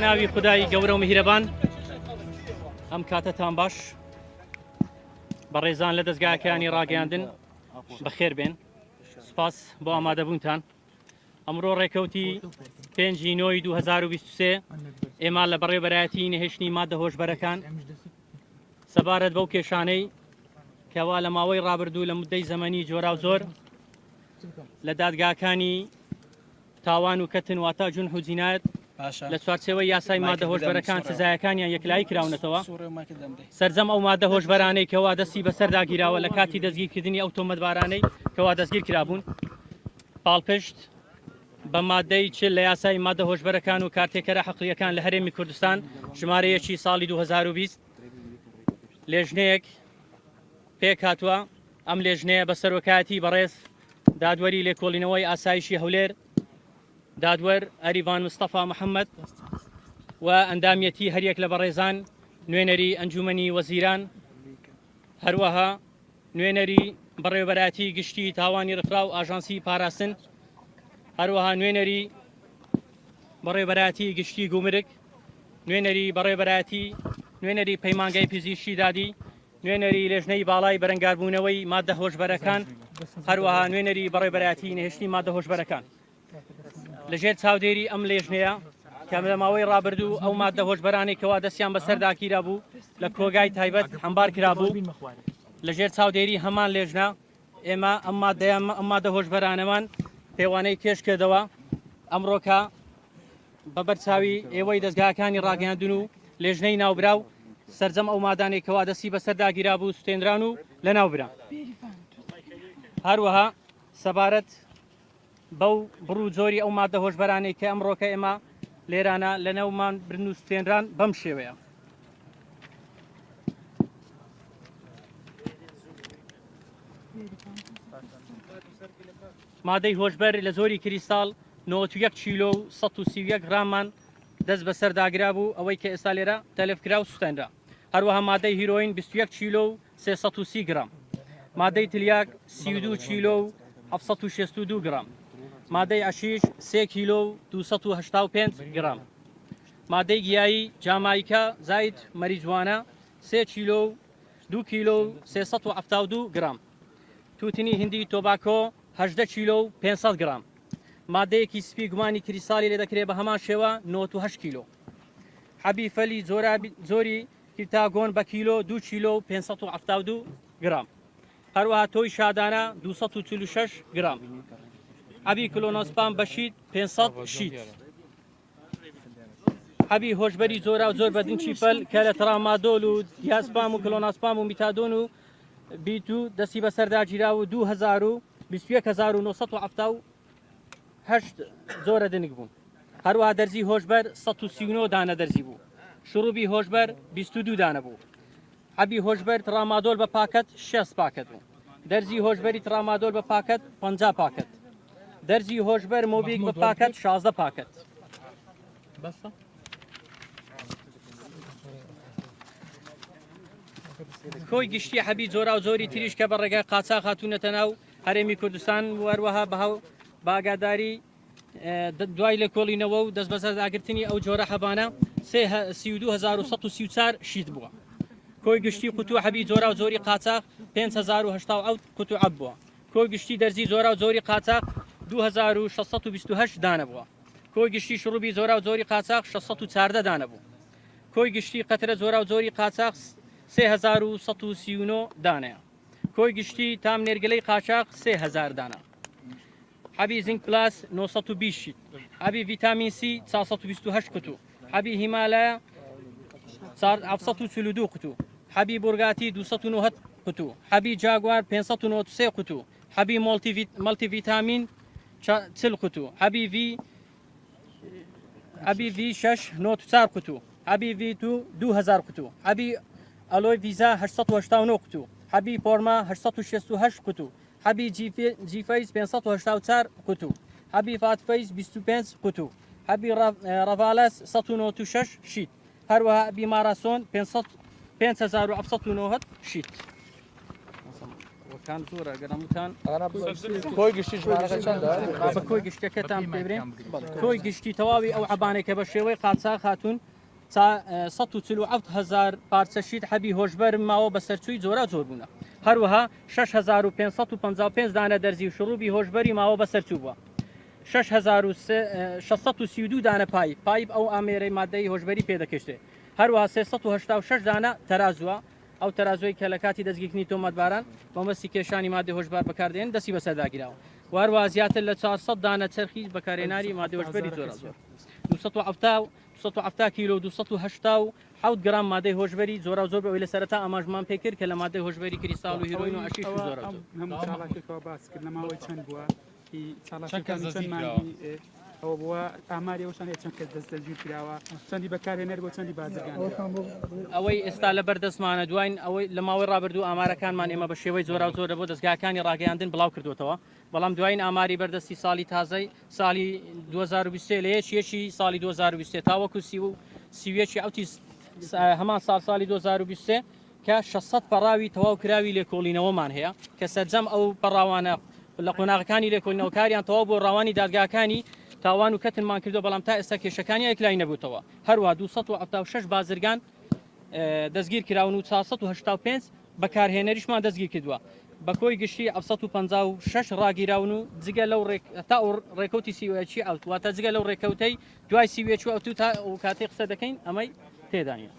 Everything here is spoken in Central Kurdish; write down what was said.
بناوي خداي گەورە و میهرەبان ئەم کاتەتان باش بەڕێزان لە دەستگاکانی ڕاگەیاندن بەخێر بێن سپاس بۆ ئامادەبوونتان ئەمڕۆ ڕێکەوتی 5/9/2023 ئێمە لە بەڕێوەبەرایەتی نەهێشتنی مادە هۆشبەرەکان سەبارەت بەو کێشانەی کەوا لە ماوەی ڕابردوو لە مودەی زەمەنی جۆرا و زۆر لە دادگاکانی تاوان و کەتن واتە جونح و جینایەت لە چوارچێوەی یاسای مادە هۆشبەرەکان سزایەکانیان یەکلایی کراونەتەوە سەرجەم ئەو مادە هۆشبەرانەی کەوا دەستی بەسەرداگیراوە لە کاتی دەستگیرکردنی ئەو تۆمەتبارانەی کەوا دەستگیر کرابوون پاڵپشت بە مادەی چل لە یاسای مادە هۆشبەرەکان و کارتێکەرە حەقیەکان لە هەرێمی کوردستان ژمارەیەکی ساڵی 2020 لێژنەیەک پێک هاتووە ئەم لێژنەیە بە سەرۆکایەتی بەڕێز دادوەری لێکۆڵینەوەی ئاسایشی هەولێر دادوەر ئەریڤان مستەفا محەممەد و ئەندامیەتی هەریەک لە بەڕێزان نوێنەری ئەنجومەنی وەزیران هەروەها نوێنەری بەڕێوەبەرایەتی گشتی تاوانی ڕفرا و ئاژانسی پاراستن هەروەها نوێنەری بەڕێوەبەرایەتی گشتی گومرگ نوێنەری بەڕێوەبەرایەتی نوێنەری پەیمانگای پزیشکی دادی نوێنەری لێژنەی باڵای بەرەنگاربوونەوەی مادە هۆشبەرەکان هەروەها نوێنەری بەڕێوەبەرایەتی نەهێشتنی مادە هۆشبەرەکان لەژێر چاودێری ئەم لێژنەیە کە لە ماوەی ڕابردوو ئەو مادە هۆشبەرانەی کەوا دەستیان بەسەرداگیرا بوو لە کۆگای تایبەت هەمبار کرابوو لەژێر چاودێری هەمان لێژنە ئێمە ئەم مادە هۆشبەرانەمان پێوانەی کێش کردەوە ئەمڕۆکە بە بەرچاوی ئێوەی دەستگاکانی ڕاگەیاندن و لێژنەی ناوبراو سەرجەم ئەو مادانێک کەوا دەستی بەسەرداگیرا بوو سوتێنران و لە ناوبرا هەروەها سەبارەت بەو بڕوو جۆری ئەو مادە هۆشبەرانەی کە ئەمڕۆکە ئێمە لێرانە لە نەومان برن و سوتێنران بەم شێوەیە مادەی هۆشبەر لە زۆری کریستاڵ 91 کیلۆ و 131 گراممان دەست بەسەرداگرا بوو ئەوەی کە ئێستا لێرە تەلەفکرا و سوستێنرا هەروەها مادەی هیرۆین 21 کیلۆ و 330 گرام مادەی تلیاک 32 کیلۆ و 762 گرام مادەی عشیش 3 کیلۆ و 285 گرام مادەی گیایی جامایکا زایت مەریجوانە 3 کیلۆ و 2 کیلۆ و 372 گرام توتنی هندی تۆباکۆ 18 کیلۆ و 500 گرام مادەیەکی سپی گومانی کریسالی لێ دەکرێت بە هەمان شێوە 98 کیلۆ حەبی فەلی زۆری کیرتاگۆن بە کیلۆ 2 کیلۆ و 572 گرام هەروەها تۆی شادانە 246 گرام حەبی کلۆنۆسپام بەشید 500 شیت حەبی هۆشبەری زۆرا و زۆر بەدنچی فەل کە لە ترامادۆل و دیاسپام و کلۆناسپام و میتادۆن و بیت و دەستی بەسەرداگیرا و 2278 زۆرە دنگ بوون هەروەها دەرزی هۆشبەر 139 دانە دەرزی بوو شروبی هۆشبەر 22 دانە بوو حەبی هۆشبەر ترامادۆل بە پاکەت 6 پاکەت بوو دەرزی هۆشبەری ترامادۆل بە پاکەت 50 پاکەت دەرزی هۆشبەر مۆبیک بە پاکەت 16 پاکەت کۆی گشتی حەبی جۆرا و زۆری تریش کە بە ڕێگای قاچاق هاتوونەتە ناو هەرێمی کوردستان وەروەها بەهاو باگاداری دوای لێکۆڵینەوە و دەست بەسەرداگرتنی ئەو جۆرە حەبانە 32134 شیت بووە کۆی گشتی قوتو حەبی جۆرا و زۆری قاچاق 5088 قوتو عەب بووە کۆی گشتی دەرزی زۆرا و زۆری قاچاق 2628 دانە بووە کۆی گشتی شروبی زۆرا و زۆری قاچاق 614 دانە بوو کۆی گشتی قەترە زۆرا و زۆری قاچاق 3139 دانەیە کۆی گشتی تام نێرگەلەی قاچاق 3000 دانە حەبی زینک پلاس 920 شیت حەبی ڤیتامین سی 428 قوتو حەبی هیمالایە 742 قوتو حەبی بورگاتی 290 قوتو حەبی جاگوار 593 قوتو حەبی مڵتی ڤیتامین 40 قوتو حەبی ڤی 6 94 قوتو حەبی ڤی 2000 قوتو حەبی ئەلۆی ڤیزا 889 قوتو حەبی پۆرما 868 قوتو حەبی جیفەیس 584 قوتو حەبی فاتفەیس 25 قوتو حەبی ڕەڤالەس 196 شیت هەروەها ئەبی ماراسۆن 5790 شیت کان زۆرە گەرەمتان کۆی گشتی ژمارەکە چەندە؟ بە کۆی گشتەکەتان پێبرێن کۆی گشتی تەواوی ئەو عبانێکە بە شێوەی قاچاق هاتوون تا 147,000 پارچەشید حەبی هۆشبەر ماوە بە سەرچووی جۆرە زۆر بوونە هەروەها 6555 دانە دەرزی و شڕوبی هۆشبەری ماوە بە سەرچوو بووە 632 دانە پایپ ئەو ئامێرەی مادەی هۆشبەری پێدەکەشتێ هەروەها 386 دانە تەرازووە ئەو تەرازۆی کە لە کاتی دەستگیرتنی تۆمەتباران بەمەستی کێشانی مادەی هۆشبار بەکاردێن دەستی بەسەرداگیراوە وهروەها زیاتر لە 400 دانە چرخی بەکارهێنانی مادەی هۆشبەری زۆرە زۆر 270 کیلۆ 287 گرام مادەی هۆشبەری زۆرە زۆر بەوەی لە سەرەتا ئاماژمان پێکرد کە لە مادەی هۆشبەری کریستال و هیرۆین و عەشیش زۆرە زۆر هەموو چاڵاکێکەوە باسکرد لەماوەی چەند بووە ئەوە بووە ئاماری ئەوشان چەند کەس دەستەگیر کراوە چەندی بەکارهێنەر بۆ چەندی بازرگان ئەوەی ئێستا لە بەردەستمانە دوین ئەوەی لە ماوەی ڕابردوو ئامارەکانمان ئێمە بە شێوەی زۆرا و زۆرە بۆ دەستگاکانی ڕاگەیاندن بڵاو کردوتەوە بەڵام دوین ئاماری بەردەستی ساڵی تازای ساڵی 2023 لە یەکی ساڵی 2023 تاوەکو سیوێکی ئەوتی هەمان ساڵی 2023 کە 600 پەڕاوی تەواو کراوی لێکۆڵینەوەمان هەیە کە سەرجەم ئەو پەڕاوانە لە قۆناغەکانی لێکۆڵینەوەکاریان تەواو بۆ ڕاوانی دادگاکانی تاوان و کەتنمان کردو بەڵام تا ئێستا کێشەکانی ئەکلای نەبووتەوە هەروە 276 بازرگان دەستگیر کراون و 485 بەکارهێنەریشمان دەستگیر کردووە بە کۆی گشتی 756 ڕاگیراون و جگە لەو تا ڕێکەوتی سیوەیەکی ئەوت واتە جگە لەو ڕێکەوتەی دوای سیوێکی ئەوت تا کاتێک قسە دەکەین ئەمەی تێدانە.